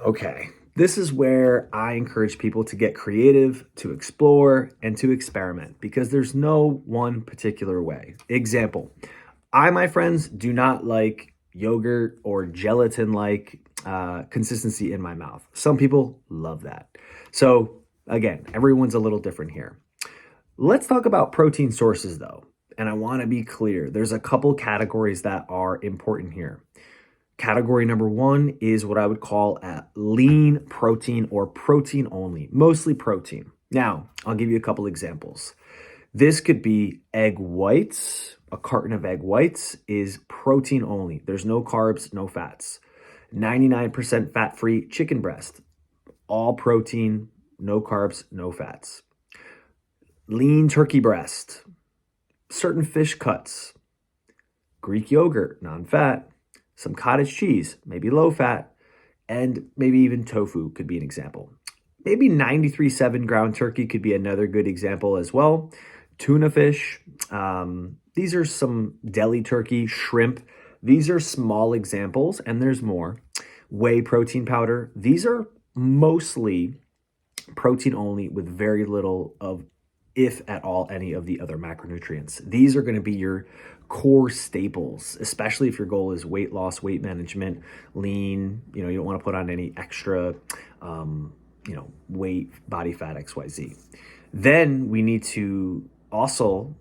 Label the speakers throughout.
Speaker 1: Okay, this is where I encourage people to get creative, to explore, and to experiment because there's no one particular way. Example, my friends, do not like yogurt or gelatin like consistency in my mouth. Some people love that. So, again, everyone's a little different here. Let's talk about protein sources though. And I want to be clear there's a couple categories that are important here. Category number one is what I would call a lean protein or protein only, mostly protein. Now, I'll give you a couple examples. This could be egg whites. A carton of egg whites is protein only. There's no carbs, no fats. 99% fat-free chicken breast, all protein, no carbs, no fats. Lean turkey breast, certain fish cuts, Greek yogurt, non-fat, some cottage cheese, maybe low fat, and maybe even tofu could be an example. Maybe 93.7 ground turkey could be another good example as well. Tuna fish, these are some deli turkey, shrimp. These are small examples, and there's more. Whey protein powder, these are mostly protein only with very little of, if at all, any of the other macronutrients. These are going to be your core staples, especially if your goal is weight loss, weight management, lean, you don't want to put on any extra, weight, body fat, XYZ. Then we need to also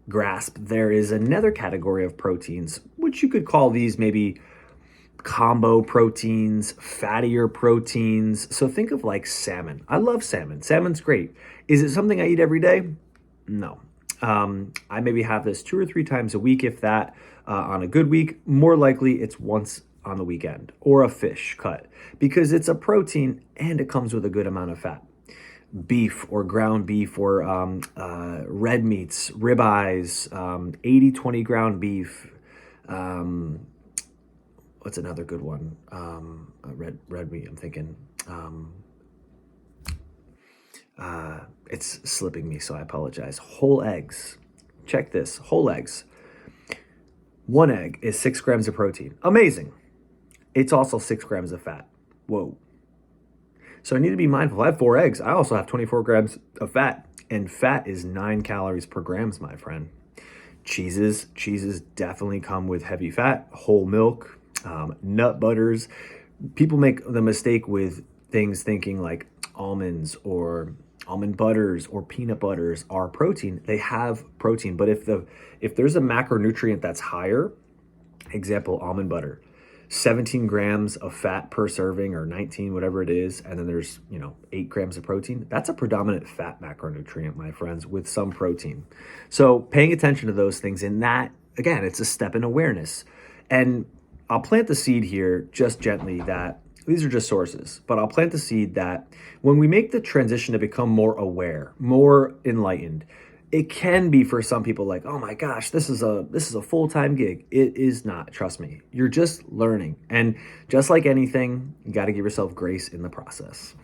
Speaker 1: grasp there is another category of proteins, which you could call these maybe combo proteins, fattier proteins. So think of like salmon. I love salmon. Salmon's great. Is it something I eat every day? No. I maybe have this 2 or 3 times a week, if that, on a good week. More likely it's once on the weekend, or a fish cut, because it's a protein and it comes with a good amount of fat. Beef or ground beef or red meats, ribeyes, 80-20 ground beef. What's another good one? Red meat, I'm thinking. It's slipping me, so I apologize. Whole eggs. Check this. Whole eggs. 1 egg is 6 grams of protein. Amazing. It's also 6 grams of fat. Whoa. So I need to be mindful. I have 4 eggs. I also have 24 grams of fat. And fat is 9 calories per grams, my friend. Cheeses definitely come with heavy fat. Whole milk, nut butters. People make the mistake with things thinking like almonds or almond butters or peanut butters are protein. They have protein, but if there's a macronutrient that's higher, example, almond butter, 17 grams of fat per serving, or 19, whatever it is, and then there's 8 grams of protein, that's a predominant fat macronutrient, my friends, with some protein. So paying attention to those things, and that, again, it's a step in awareness. And I'll plant the seed here just gently that these are just sources, but I'll plant the seed that when we make the transition to become more aware, more enlightened, it can be for some people like, oh my gosh, this is a full-time gig. It is not, trust me. You're just learning. And just like anything, you got to give yourself grace in the process.